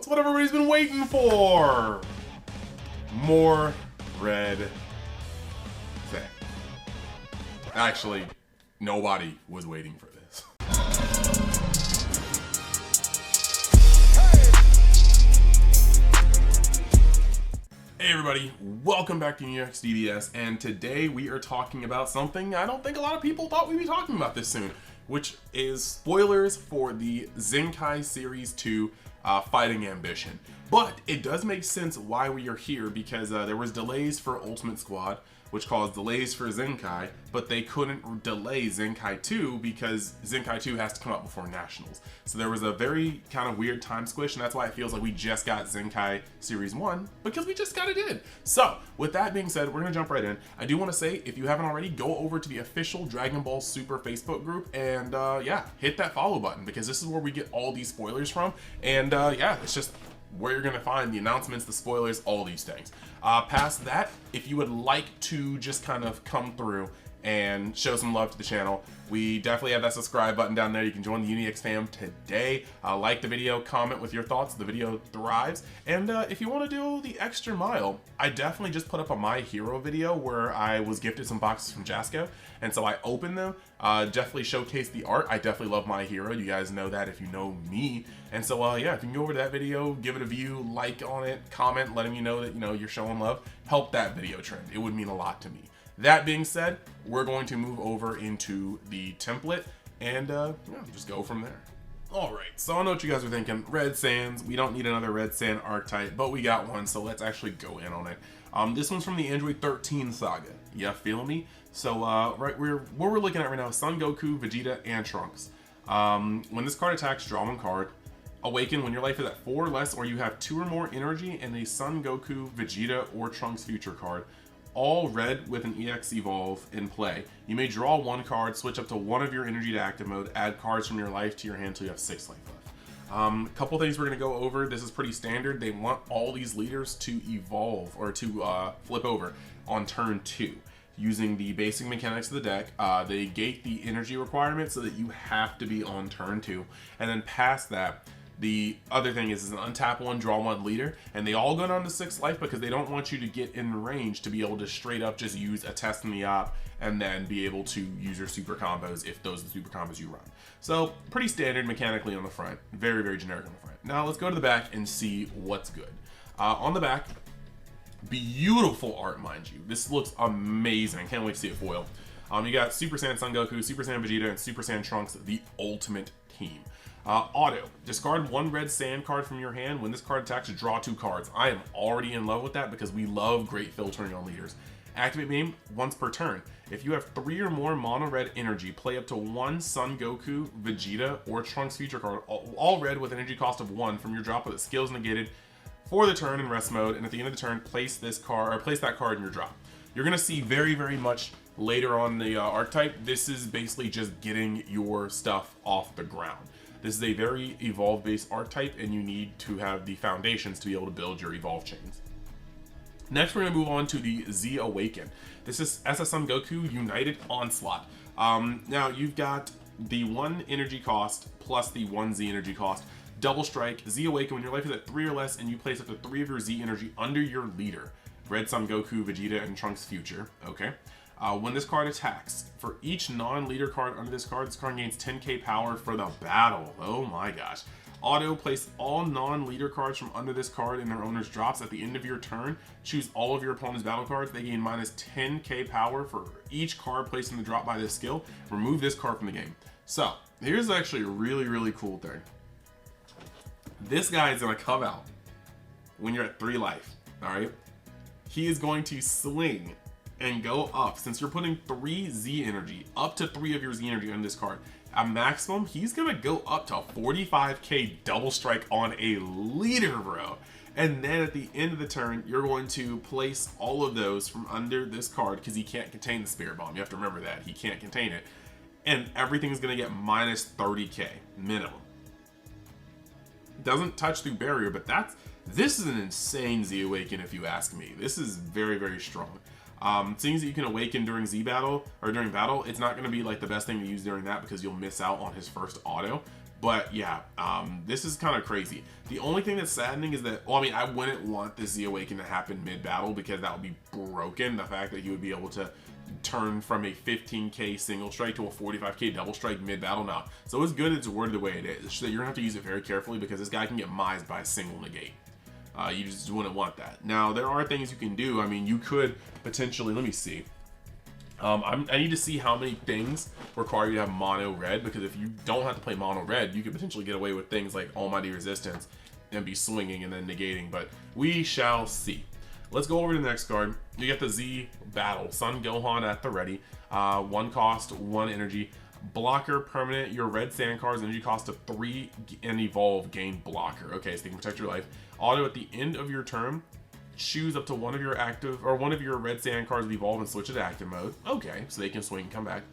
It's what everybody's been waiting for. More red Saiyan. Actually, nobody was waiting for this. Hey everybody, welcome back to DBS, and today we are talking about something I don't think a lot of people thought we'd be talking about this soon, which is spoilers for the Zenkai Series 2 Fighting Ambition. But it does make sense why we are here, because there was delays for Ultimate Squad, which caused delays for Zenkai, but they couldn't delay Zenkai 2 because Zenkai 2 has to come out before Nationals. So there was a very kind of weird time squish, and that's why it feels like we just got Zenkai Series 1, because we just got it in. So with that being said, we're gonna jump right in. I do want to say, if you haven't already, go over to the official Dragon Ball Super Facebook group and yeah, hit that follow button, because this is where we get all these spoilers from. And yeah, it's just where you're gonna find the announcements, the spoilers, all these things. Past that, if you would like to just kind of come through and show some love to the channel, we definitely have that subscribe button down there. You can join the UniX fam today. Like the video, comment with your thoughts. The video thrives. And if you want to do the extra mile, I definitely just put up a My Hero video where I was gifted some boxes from Jasco, and so I opened them. Definitely showcase the art. I definitely love My Hero. You guys know that if you know me. And so yeah, if you can go over to that video, give it a view, like on it, comment, letting me know that you're showing love, help that video trend. It would mean a lot to me. That being said, we're going to move over into the template and yeah, just go from there. Alright, so I know what you guys are thinking. Red Saiyans, we don't need another Red Saiyan archetype, but we got one, so let's actually go in on it. This one's from the Android 13 saga. Yeah, feeling me? So right, what we're looking at right now is Sun Goku, Vegeta, and Trunks. When this card attacks, draw one card. Awaken when your life is at 4 or less, or you have 2 or more energy and a Sun Goku, Vegeta, or Trunks future card. All red with an EX Evolve in play. You may draw one card, switch up to one of your energy to active mode, add cards from your life to your hand until you have 6 life left. A couple things we're going to go over. This is pretty standard. They want all these leaders to evolve, or to flip over on turn 2. Using the basic mechanics of the deck, they gate the energy requirement so that you have to be on turn 2. And then past that, the other thing is an untap one, draw one leader, and they all go down to 6 life because they don't want you to get in range to be able to straight up just use a test in the op and then be able to use your super combos if those are the super combos you run. So pretty standard mechanically on the front, very, very generic on the front. Now let's go to the back and see what's good. On the back, beautiful art, mind you. This looks amazing. Can't wait to see it foil. You got Super Saiyan Son Goku, Super Saiyan Vegeta, and Super Saiyan Trunks, the ultimate team. Auto, discard one red Saiyan card from your hand. When this card attacks, draw 2 cards. I am already in love with that because we love great filtering on leaders. Activate beam once per turn. If you have 3 or more mono red energy, play up to 1 Son Goku, Vegeta, or Trunks feature card, all red with an energy cost of 1 from your drop with its skills negated for the turn in rest mode, and at the end of the turn, place this card, or place that card in your drop. You're gonna see very, very much later on the archetype. This is basically just getting your stuff off the ground. This is a very evolve-based archetype, and you need to have the foundations to be able to build your evolve chains. Next, we're going to move on to the Z Awaken. This is Ssm Goku United Onslaught. Now, you've got the 1 energy cost plus the 1 Z energy cost. Double strike, Z Awaken when your life is at 3 or less, and you place up to 3 of your Z energy under your leader. Red Sun Goku, Vegeta, and Trunks future. Okay. When this card attacks, for each non-leader card under this card gains 10k power for the battle. Oh my gosh. Auto, place all non-leader cards from under this card in their owner's drops at the end of your turn. Choose all of your opponent's battle cards. They gain minus 10k power for each card placed in the drop by this skill. Remove this card from the game. So, here's actually a really, really cool thing. This guy is going to come out when you're at 3 life, alright? He is going to swing and go up. Since you're putting 3 Z energy, up to 3 of your Z energy on this card, at maximum, he's gonna go up to 45k double strike on a leader, bro. And then at the end of the turn, you're going to place all of those from under this card, because he can't contain the Spirit Bomb. You have to remember that. He can't contain it. And everything's gonna get minus 30k minimum. Doesn't touch through barrier, but this is an insane Z Awaken if you ask me. This is very, very strong. Seeing that you can awaken during Z battle, or during battle, it's not going to be like the best thing to use during that because you'll miss out on his first auto. But yeah, this is kind of crazy. The only thing that's saddening is that, well, I mean, I wouldn't want the Z Awaken to happen mid-battle because that would be broken. The fact that he would be able to turn from a 15k single strike to a 45k double strike mid-battle now. So it's good it's worded the way it is. So you're gonna have to use it very carefully because this guy can get mised by a single negate. You just wouldn't want that. Now, there are things you can do. I mean, you could potentially, let me see. I need to see how many things require you to have mono red, because if you don't have to play mono red, you could potentially get away with things like Almighty Resistance and be swinging and then negating, but we shall see. Let's go over to the next card. You get the Z Battle Sun Gohan at the ready. 1 cost, 1 energy. Blocker permanent. Your red sand cards, energy cost of 3 and evolve gain blocker. Okay, so they can protect your life. Auto at the end of your turn. Choose up to one of your active or one of your red sand cards to evolve and switch it to active mode. Okay, so they can swing and come back.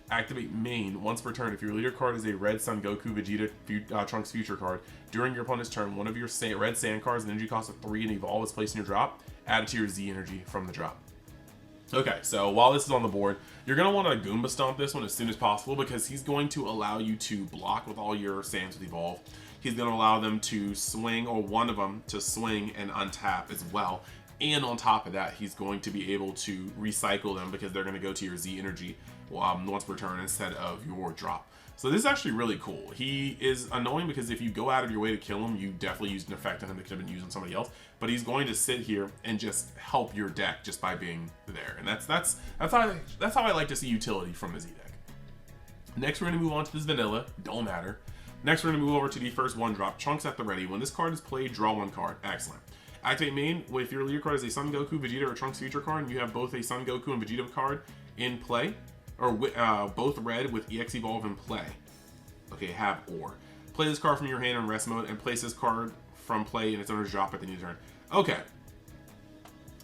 Activate main once per turn. If your leader card is a red Sun Goku Vegeta Trunks future card, during your opponent's turn, one of your red sand cards, an energy cost of 3 and evolve is placed in your drop. Add it to your Z energy from the drop. Okay, so while this is on the board, you're going to want to Goomba Stomp this one as soon as possible because he's going to allow you to block with all your Saiyans with evolve. He's going to allow them to swing, or one of them to swing and untap as well. And on top of that, he's going to be able to recycle them because they're going to go to your Z energy once per turn instead of your drop. So this is actually really cool. He is annoying because if you go out of your way to kill him, you definitely used an effect on him that could have been used on somebody else. But he's going to sit here and just help your deck just by being there. And that's how I like to see utility from the Z deck. Next, we're going to move on to this vanilla. Don't matter. Next, we're going to move over to the first 1-drop, Trunks at the ready. When this card is played, draw 1 card. Excellent. Activate main. If your leader card is a Sun Goku, Vegeta, or Trunks future card, and you have both a Sun Goku and Vegeta card in play, or both red with EX Evolve in play. Okay, have or. Play this card from your hand in rest mode, and place this card from play in its owner's drop at the end of the turn. Okay.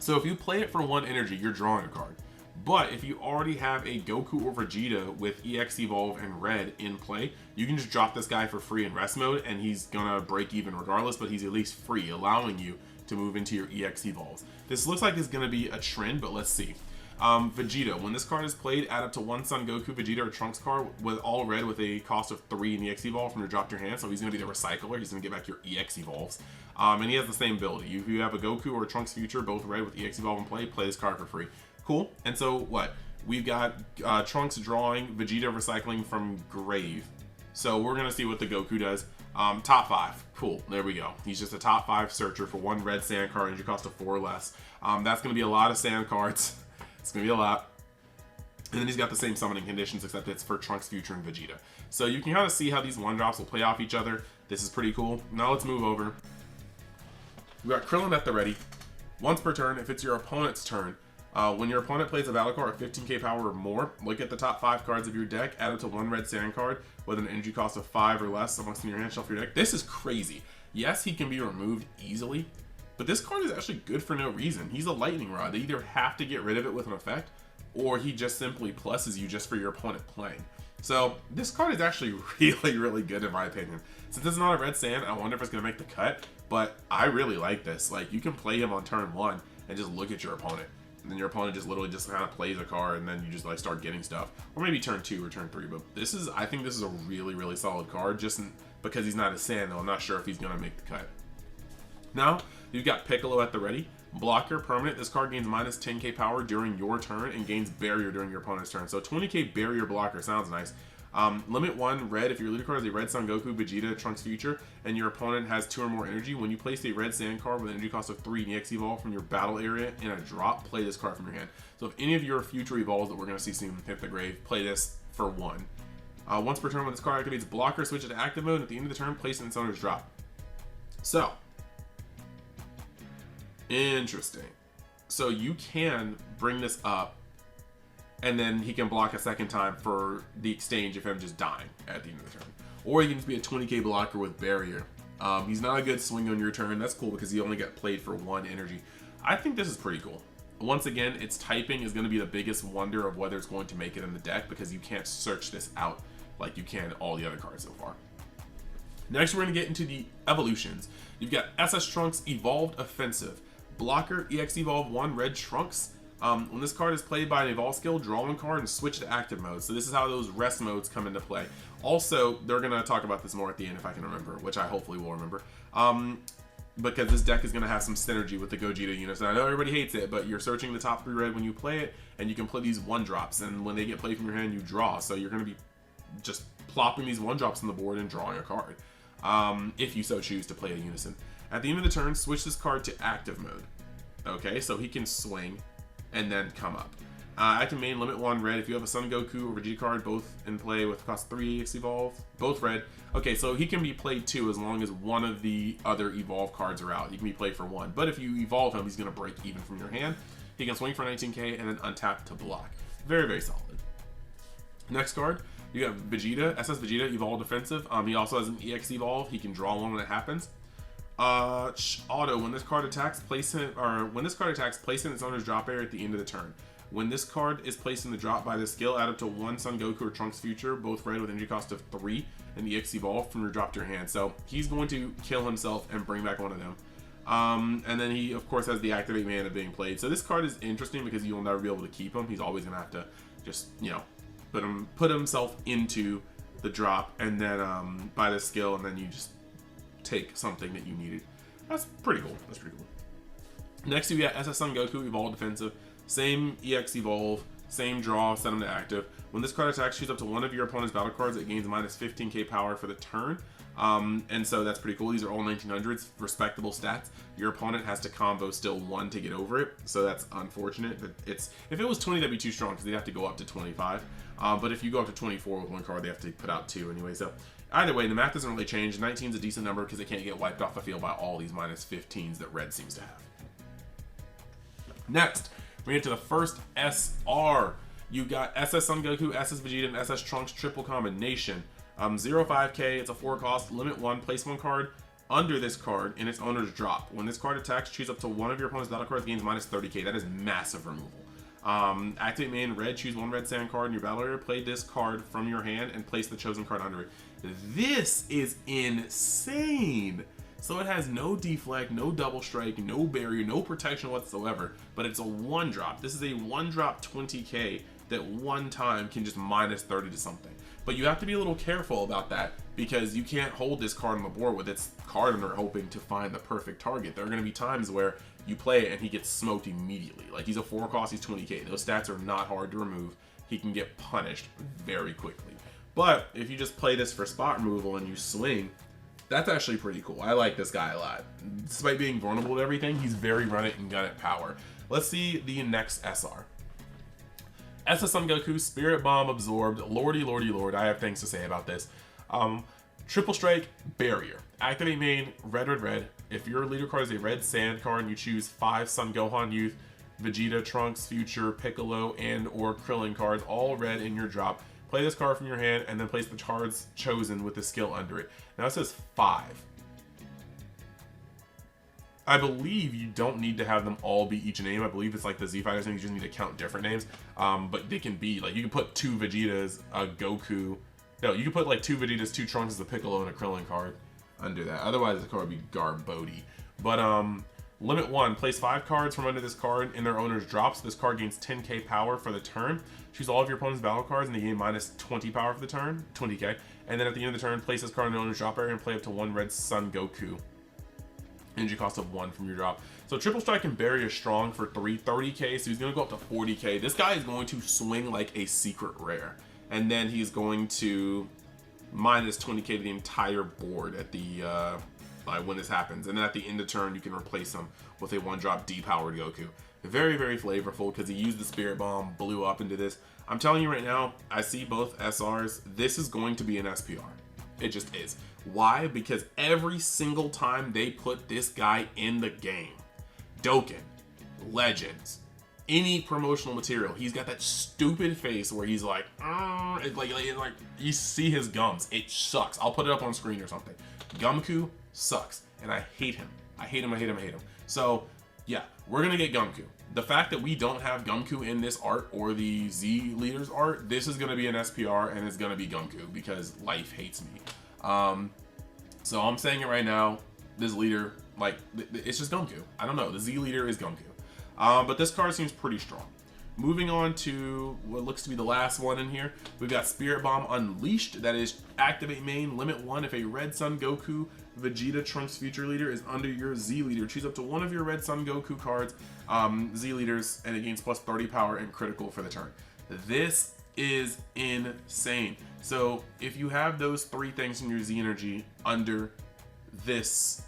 So if you play it for 1 energy, you're drawing a card. But if you already have a Goku or Vegeta with EX Evolve and red in play, you can just drop this guy for free in rest mode, and he's gonna break even regardless, but he's at least free, allowing you to move into your EX Evolves. This looks like it's gonna be a trend, but let's see. Vegeta, when this card is played, add up to 1 Sun Goku, Vegeta, or Trunks card with all red with a cost of 3 in EX Evolve from your drop to your hand. So he's going to be the recycler. He's going to get back your EX Evolves. And he has the same ability. If you have a Goku or a Trunks future, both red with EX Evolve in play this card for free. Cool. And so what? We've got Trunks drawing, Vegeta recycling from grave. So we're going to see what the Goku does. Top 5. Cool. There we go. He's just a top 5 searcher for 1 red sand card, energy cost of 4 or less. That's going to be a lot of sand cards. It's going to be a lot. And then he's got the same summoning conditions, except it's for Trunks Future and Vegeta. So you can kind of see how these 1-drops will play off each other. This is pretty cool. Now let's move over. We got Krillin at the ready. Once per turn, if it's your opponent's turn, when your opponent plays a battle card of 15k power or more, look at the top 5 cards of your deck, add it to 1 red sand card with an energy cost of 5 or less amongst in your hand shelf of your deck. This is crazy. Yes, he can be removed easily, but this card is actually good for no reason. He's a lightning rod. They either have to get rid of it with an effect, or he just simply pluses you just for your opponent playing. So this card is actually really, really good in my opinion. Since it's not a red sand, I wonder if it's going to make the cut, but I really like this. Like, you can play him on turn 1 and just look at your opponent. And then your opponent just literally just kind of plays a card, and then you just like start getting stuff. Or maybe turn 2 or turn 3, but I think this is a really, really solid card, just because he's not a sand, though. I'm not sure if he's going to make the cut. Now, you've got Piccolo at the ready. Blocker permanent. This card gains minus 10k power during your turn and gains barrier during your opponent's turn. So 20k barrier blocker sounds nice. Limit 1 red. If your leader card is a red Sun Goku, Vegeta, Trunks future, and your opponent has 2 or more energy, when you place a red sand card with an energy cost of 3 in EX Evolve from your battle area in a drop, play this card from your hand. So if any of your future evolves that we're going to see soon hit the grave, play this for 1. Once per turn when this card activates, blocker, switch it to active mode, and at the end of the turn, place it in its owner's drop. So, interesting. So you can bring this up, and then he can block a second time for the exchange of him just dying at the end of the turn. Or he can just be a 20k blocker with barrier. He's not a good swing on your turn. That's cool because he only got played for 1 energy. I think this is pretty cool. Once again, its typing is going to be the biggest wonder of whether it's going to make it in the deck, because you can't search this out like you can all the other cards so far. Next, we're going to get into the evolutions. You've got SS Trunks Evolved Offensive. Blocker, EX Evolve 1 red Trunks. When this card is played by an evolve skill, draw one card and switch to active mode. So this is how those rest modes come into play. Also, they're going to talk about this more at the end if I can remember, which I hopefully will remember. Because this deck is going to have some synergy with the Gogeta units. And I know everybody hates it, but you're searching the top 3 red when you play it, and you can play these 1-drops. And when they get played from your hand, you draw. So you're going to be just plopping these 1-drops on the board and drawing a card, if you so choose to play a unison. At the end of the turn, switch this card to active mode. Okay, so he can swing and then come up. Active main, limit 1 red. If you have a Sun Goku or Vegeta card, both in play with cost 3 EX evolve, both red. Okay, so he can be played 2 as long as one of the other evolve cards are out. He can be played for 1. But if you evolve him, he's going to break even from your hand. He can swing for 19k and then untap to block. Very, very solid. Next card, you have Vegeta, SS Vegeta, evolve defensive. He also has an EX evolve. He can draw one when it happens. Auto, when this card attacks, place it in its owner's drop area at the end of the turn. When this card is placed in the drop by the skill, add up to 1 Sun Goku or Trunks Future, both red with energy cost of 3, and the EX evolve from your drop to your hand. So he's going to kill himself and bring back one of them. And then he, of course, has the activate mana being played. So this card is interesting because you'll never be able to keep him. He's always going to have to just, you know, put himself into the drop, and then by the skill, and then you just take something that you needed. That's pretty cool. That's pretty cool. Next, we got SS Sun Goku, evolve defensive. Same EX evolve, same draw, set him to active. When this card attacks, choose up to one of your opponent's battle cards. It gains minus 15k power for the turn. And so that's pretty cool. These are all 1900s, respectable stats. Your opponent has to combo still 1 to get over it, so that's unfortunate. But if it was 20, that'd be too strong because they'd have to go up to 25. But if you go up to 24 with 1 card, they have to put out 2 anyway. So either way, the math doesn't really change. 19 is a decent number because it can't get wiped off the field by all these minus 15s that red seems to have. Next, we get to the first SR. You got SS Sun Goku, SS Vegeta, and SS Trunks triple combination. 0-5k, it's a 4 cost, limit 1, place 1 card under this card in its owner's drop. When this card attacks, choose up to one of your opponent's battle cards, gains minus 30k. That is massive removal. Activate main red, choose 1 red Saiyan card in your battle area, play this card from your hand, and place the chosen card under it. This is insane. So it has no deflect, no double strike, no barrier, no protection whatsoever, but it's a 1-drop. This is a 1-drop 20k that one time can just minus 30 to something. But you have to be a little careful about that because you can't hold this card on the board with its card under hoping to find the perfect target. There are going to be times where you play it and he gets smoked immediately. Like, he's a 4 cost, he's 20k. Those stats are not hard to remove. He can get punished very quickly. But if you just play this for spot removal and you swing, that's actually pretty cool. I like this guy a lot. Despite being vulnerable to everything, he's very run it and gun it power. Let's see the next SR. SS Sun Goku, Spirit Bomb absorbed. Lordy, lordy, lord. I have things to say about this. Triple strike, barrier. Activate main, red, red, red. If your leader card is a red sand card and you choose 5 Sun Gohan Youth, Vegeta, Trunks, Future, Piccolo, and or Krillin cards, all red in your drop, play this card from your hand and then place the cards chosen with the skill under it. Now it says 5. I believe you don't need to have them all be each name. I believe it's like the Z Fighters thing, you just need to count different names. But they can be, like, you can put 2 Vegetas, a Goku. No, you can put like 2 Vegetas, 2 Trunks, a Piccolo, and a Krillin card under that. Otherwise, the card would be garbody. But limit 1, place 5 cards from under this card in their owner's drops. This card gains 10k power for the turn. Choose all of your opponent's battle cards and they gain minus 20 power for the turn, 20k. And then at the end of the turn, place this card in the owner's drop area and play up to 1 red Sun Goku. Energy cost of 1 from your drop. So triple strike and barrier is strong for 30k, so he's going to go up to 40k. This guy is going to swing like a secret rare. And then he's going to minus 20k to the entire board at the when this happens. And then at the end of turn, you can replace him with a 1-drop depowered Goku. Very, very flavorful because he used the Spirit Bomb, blew up into this. I'm telling you right now, I see both SRs. This is going to be an SPR. It just is. Why? Because every single time they put this guy in the game, Dokkan, Legends, any promotional material, he's got that stupid face where he's like, like you see his gums. It sucks. I'll put it up on screen or something. Gumku sucks, and I hate him. I hate him. I hate him. I hate him. So yeah, we're gonna get Gumku. The fact that we don't have Gumku in this art or the Z Leaders art, this is gonna be an SPR and it's gonna be Gumku because life hates me. So I'm saying it right now. This leader, like, it's just Gumku. I don't know. The Z Leader is Gumku. But this card seems pretty strong. Moving on to what looks to be the last one in here, we've got Spirit Bomb Unleashed. That is activate main, limit 1. If a Red Sun Goku Vegeta Trunks future leader is under your Z leader, choose up to one of your Red Sun Goku cards, Z leaders, and it gains plus 30 power and critical for the turn. This is insane. So if you have those 3 things in your Z energy under this,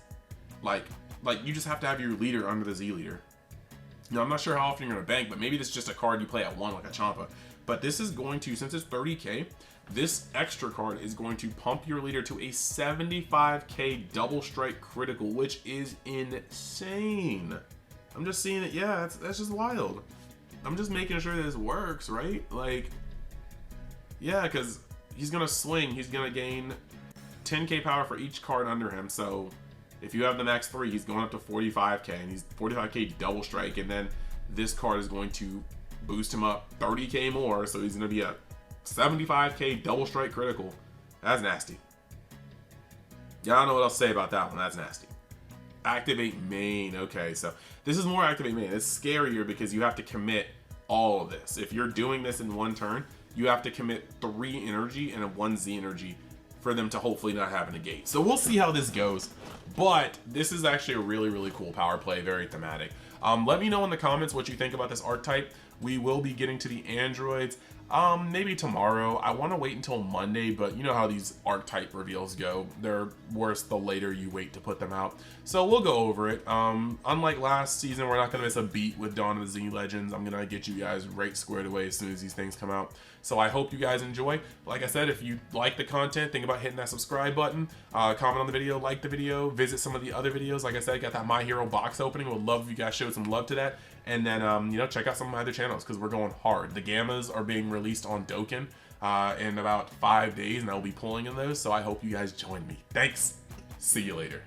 like you just have to have your leader under the Z leader. Now, I'm not sure how often you're going to bank, but maybe this is just a card you play at 1 like a Champa. But this is going to, since it's 30k, this extra card is going to pump your leader to a 75k double strike critical, which is insane. I'm just seeing it. Yeah, that's just wild. I'm just making sure that this works, right? Like, yeah, because he's going to swing. He's going to gain 10k power for each card under him. So if you have the max 3, he's going up to 45k, and he's 45k double strike, and then this card is going to boost him up 30k more, so he's going to be a 75k double strike critical. That's nasty. Yeah, I don't know what else to say about that one. That's nasty. Activate main. Okay, so this is more activate main. It's scarier because you have to commit all of this. If you're doing this in one turn, you have to commit 3 energy and a 1 Z energy for them to hopefully not have a negate. So we'll see how this goes. But this is actually a really, really cool power play, very thematic. Let me know in the comments what you think about this archetype. We will be getting to the androids maybe tomorrow. I want to wait until Monday, but you know how these archetype reveals go. They're worse the later you wait to put them out. So we'll go over it. Unlike last season, we're not going to miss a beat with Dawn of the Z Legends. I'm going to get you guys right squared away as soon as these things come out. So I hope you guys enjoy. Like I said, if you like the content, think about hitting that subscribe button, comment on the video, like the video, visit some of the other videos. Like I said, I got that My Hero box opening. Would love if you guys showed some love to that. And then, you know, check out some of my other channels because we're going hard. The Gammas are being released on Dokkan in about 5 days, and I'll be pulling in those. So I hope you guys join me. Thanks. See you later.